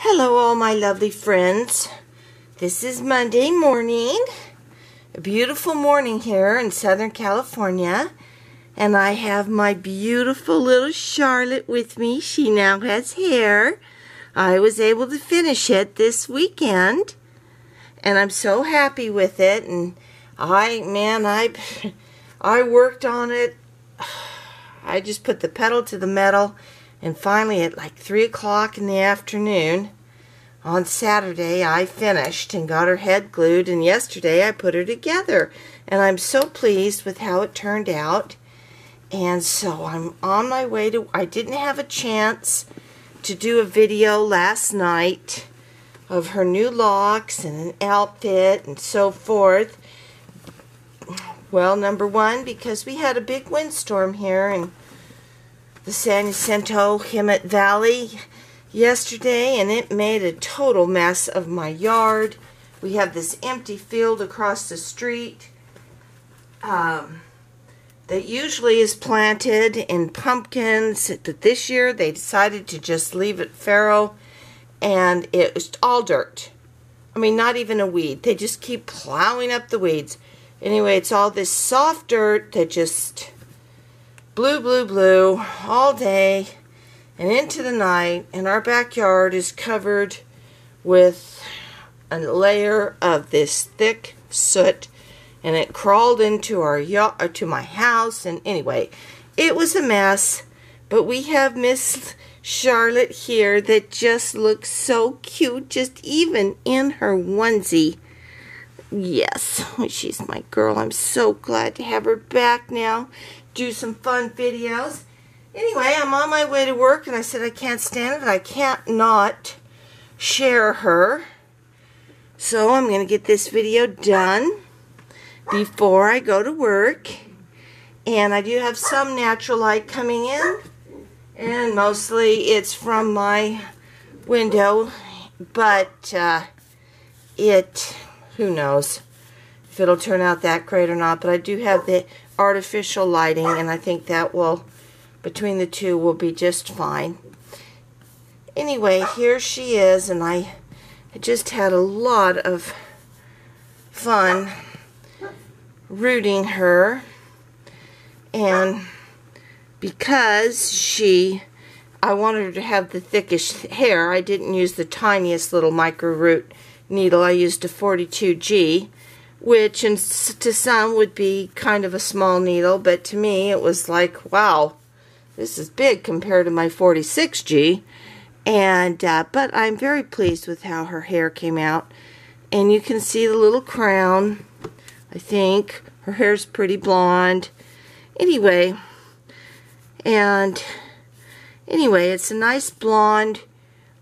Hello all my lovely friends. This is Monday morning. A beautiful morning here in Southern California. And I have my beautiful little Charlotte with me. She now has hair. I was able to finish it this weekend. And I'm so happy with it. And I worked on it. I just put the pedal to the metal. And finally at like 3 o'clock in the afternoon on Saturday I finished and got her head glued, and yesterday I put her together. And I'm so pleased with how it turned out. And so I'm on my way to, I didn't have a chance to do a video last night of her new locks and an outfit and so forth. Well, number one, because we had a big windstorm here in the San Jacinto Hemet Valley yesterday, and it made a total mess of my yard. We have this empty field across the street that usually is planted in pumpkins, but this year they decided to just leave it fallow, and it was all dirt. I mean, not even a weed. They just keep plowing up the weeds. Anyway, it's all this soft dirt that just blew all day and into the night, and our backyard is covered with a layer of this thick soot, and it crawled into our yard, or to my house. And anyway, it was a mess, but we have Miss Charlotte here that just looks so cute, just even in her onesie. Yes, she's my girl. I'm so glad to have her back now. Do some fun videos. Anyway, I'm on my way to work, and I said I can't stand it. I can't not share her. So I'm going to get this video done before I go to work. And I do have some natural light coming in, and mostly it's from my window, but who knows if it'll turn out that great or not. But I do have the artificial lighting, and I think that will, between the two, will be just fine. Anyway, here she is, and I just had a lot of fun rooting her. And because I wanted her to have the thickest hair, I didn't use the tiniest little micro root needle. I used a 42G, which to some would be kind of a small needle, but to me it was like, wow, this is big compared to my 46G. And but I'm very pleased with how her hair came out, and you can see the little crown. I think her hair's pretty blonde. Anyway, it's a nice blonde,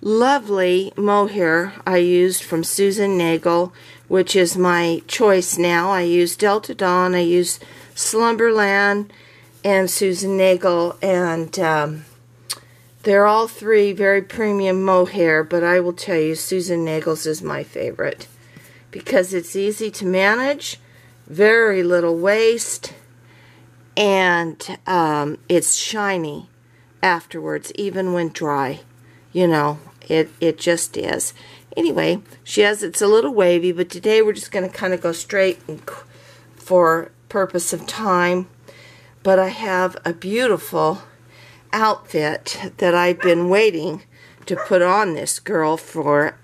lovely mohair I used from Susan Nagel, which is my choice now. I use Delta Dawn, I use Slumberland, and Susan Nagel, and they're all three very premium mohair, but I will tell you, Susan Nagel's is my favorite because it's easy to manage, very little waste, and it's shiny afterwards, even when dry. You know, it just is. Anyway, it's a little wavy, but today we're just going to kind of go straight for purpose of time. But I have a beautiful outfit that I've been waiting to put on this girl for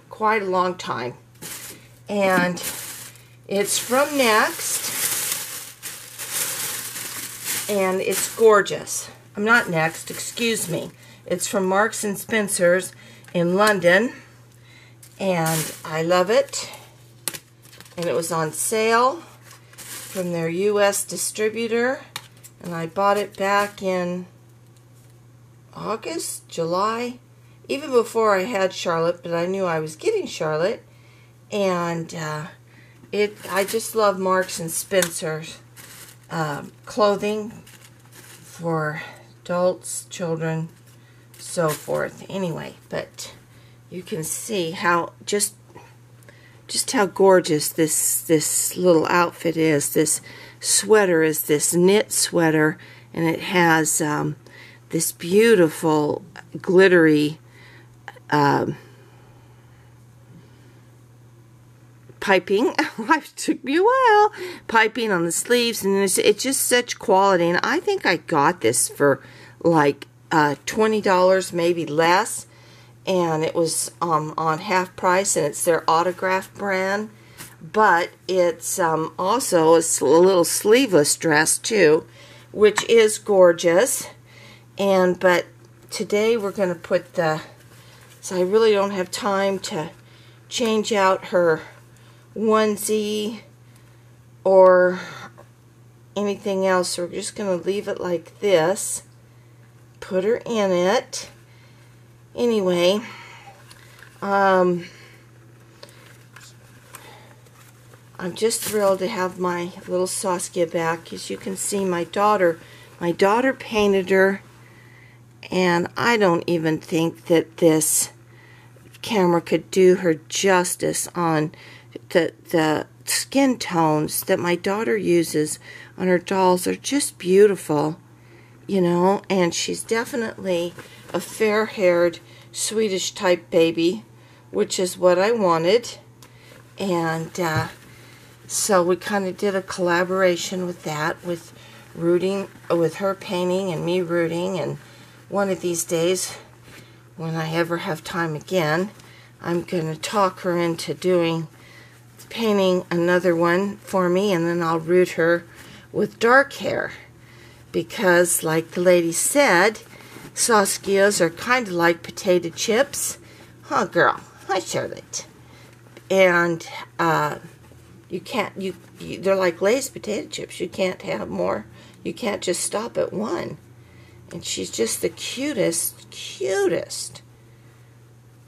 quite a long time. And it's from Next. And it's gorgeous. I'm not Next, excuse me. It's from Marks & Spencer's in London, and I love it. And it was on sale from their U.S. distributor, and I bought it back in August, July, even before I had Charlotte, but I knew I was getting Charlotte. And I just love Marks & Spencer's clothing for adults, children, so forth. Anyway, but you can see how just how gorgeous this little outfit is. This sweater is this knit sweater, and it has this beautiful glittery piping. It took me a while. Piping on the sleeves, and it's just such quality. And I think I got this for like $20, maybe less. And it was on half price, and it's their Autograph brand. But it's also a little sleeveless dress too, which is gorgeous. But today we're going to put so I really don't have time to change out her onesie or anything else. So we're just going to leave it like this. Put her in it. Anyway, I'm just thrilled to have my little Saskia back. As you can see, my daughter painted her, and I don't even think that this camera could do her justice on the skin tones that my daughter uses on her dolls. Are just beautiful, you know, and she's definitely a fair-haired Swedish type baby, which is what I wanted. And so we kind of did a collaboration with that, with her painting and me rooting. And one of these days, when I ever have time again, I'm going to talk her into painting another one for me, and then I'll root her with dark hair. Because, like the lady said, Saskias are kind of like potato chips. Huh, girl? Hi, Charlotte. And you can't, they're like Lay's potato chips. You can't have more. You can't just stop at one. And she's just the cutest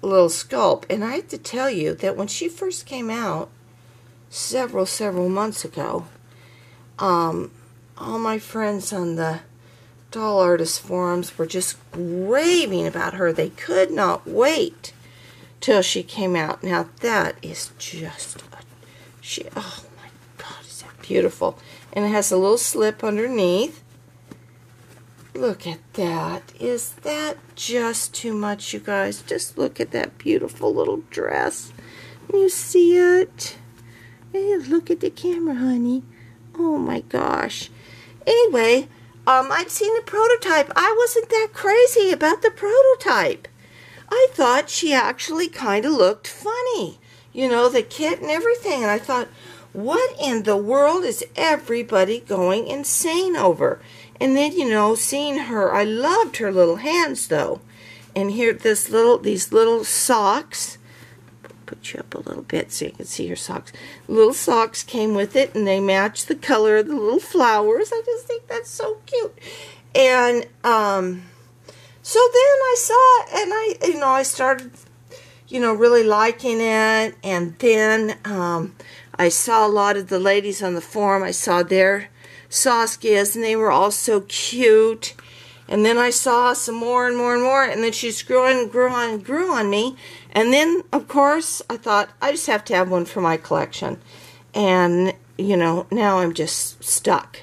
little sculpt. And I have to tell you that when she first came out several months ago, all my friends on the doll artist forums were just raving about her. They could not wait till she came out. Now that is just oh my God, is that beautiful. And it has a little slip underneath. Look at that. Is that just too much, you guys? Just look at that beautiful little dress. You see it? Hey, look at the camera, honey. Oh my gosh. Anyway, I'd seen the prototype. I wasn't that crazy about the prototype. I thought she actually kind of looked funny. You know, the kit and everything. And I thought, what in the world is everybody going insane over? And then, you know, seeing her, I loved her little hands, though. And here, these little socks. Put you up a little bit so you can see her socks. Little socks came with it, and they match the color of the little flowers. I just think that's so cute. And so then I saw it, and I started, you know, really liking it. And then I saw a lot of the ladies on the forum. I saw their Saskias, and they were all so cute. And then I saw some more and more and more, and then she just grew on me. And then, of course, I thought, I just have to have one for my collection. And, you know, now I'm just stuck.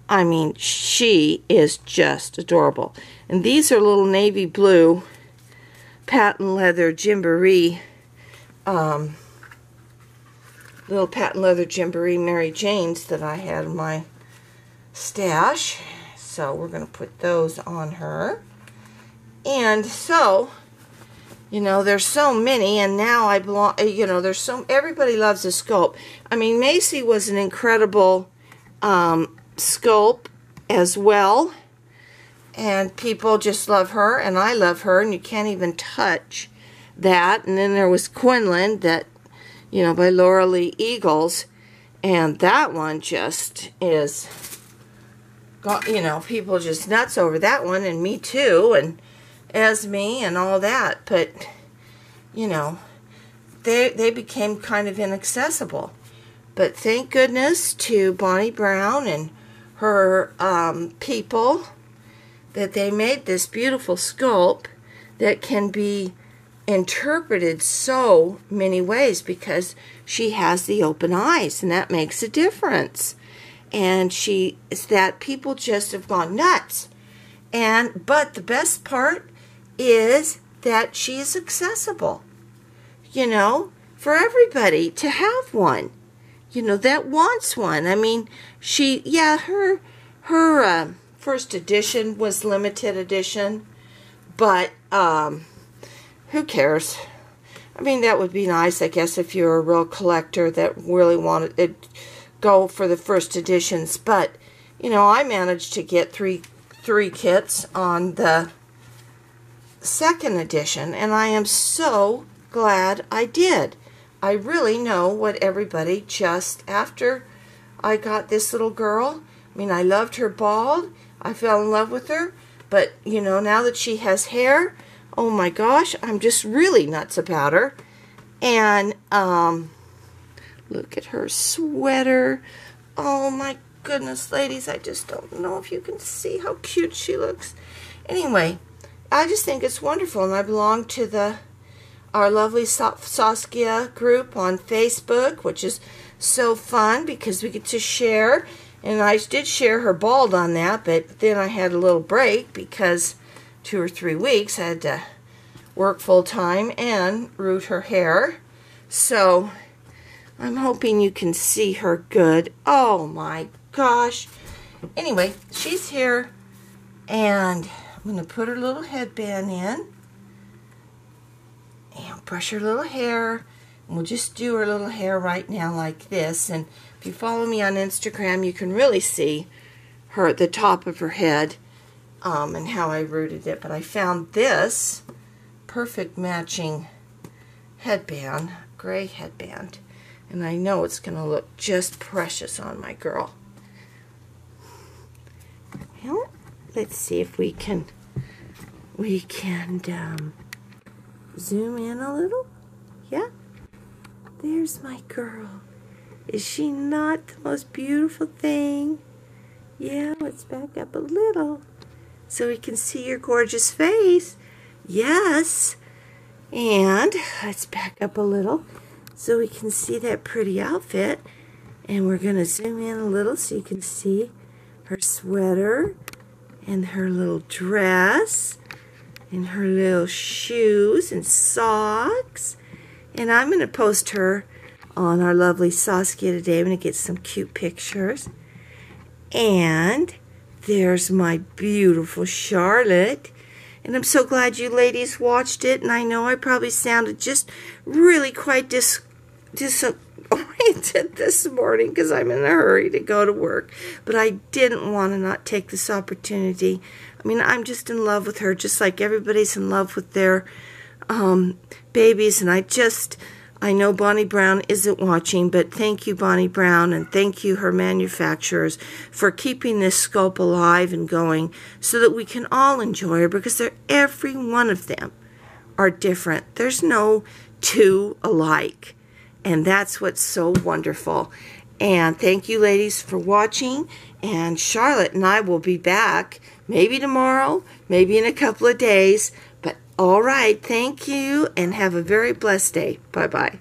I mean, she is just adorable. And these are little navy blue patent leather Gymboree, little patent leather Gymboree Mary Janes that I had in my stash. So we're going to put those on her. And so, you know, there's so many, and now I belong, you know, everybody loves a sculpt. I mean, Macy was an incredible sculpt as well. And people just love her, and I love her, and you can't even touch that. And then there was Quinlan, that, you know, by Laura Lee Eagles. And that one just is, you know, people just nuts over that one, and me too, and Esme and all that. But, you know, they became kind of inaccessible. But thank goodness to Bonnie Brown and her people that they made this beautiful sculpt that can be interpreted so many ways, because she has the open eyes, and that makes a difference. And it's that people just have gone nuts. But the best part is that she is accessible. You know, for everybody to have one, you know, that wants one. I mean, her first edition was limited edition, but who cares? I mean, that would be nice, I guess, if you're a real collector that really wanted it, go for the first editions. But, you know, I managed to get three kits on the second edition, and I am so glad I did. I really know what everybody, just after I got this little girl, I mean, I loved her bald, I fell in love with her, but, you know, now that she has hair, oh my gosh, I'm just really nuts about her. And, look at her sweater. Oh my goodness, ladies, I just don't know if you can see how cute she looks. Anyway, I just think it's wonderful, and I belong to our lovely Saskia group on Facebook, which is so fun because we get to share. And I did share her bald on that, but then I had a little break because 2 or 3 weeks I had to work full time and root her hair. So I'm hoping you can see her good. Oh my gosh. Anyway, she's here, and I'm going to put her little headband in and brush her little hair. And we'll just do her little hair right now like this. And if you follow me on Instagram, you can really see the top of her head and how I rooted it. But I found this perfect matching headband, gray headband. And I know it's going to look just precious on my girl. Well, let's see if we can zoom in a little. Yeah, there's my girl. Is she not the most beautiful thing? Yeah, let's back up a little so we can see your gorgeous face. Yes, and let's back up a little so we can see that pretty outfit. And we're going to zoom in a little so you can see her sweater and her little dress and her little shoes and socks. And I'm going to post her on our lovely Saskia today. I'm going to get some cute pictures. And there's my beautiful Charlotte. And I'm so glad you ladies watched it. And I know I probably sounded just really quite disoriented this morning because I'm in a hurry to go to work. But I didn't want to not take this opportunity. I mean, I'm just in love with her, just like everybody's in love with their babies. And I know Bonnie Brown isn't watching, but thank you, Bonnie Brown, and thank you, her manufacturers, for keeping this scope alive and going so that we can all enjoy her, because every one of them are different. There's no two alike, and that's what's so wonderful. And thank you, ladies, for watching, and Charlotte and I will be back maybe tomorrow, maybe in a couple of days. But all right, thank you, and have a very blessed day. Bye-bye.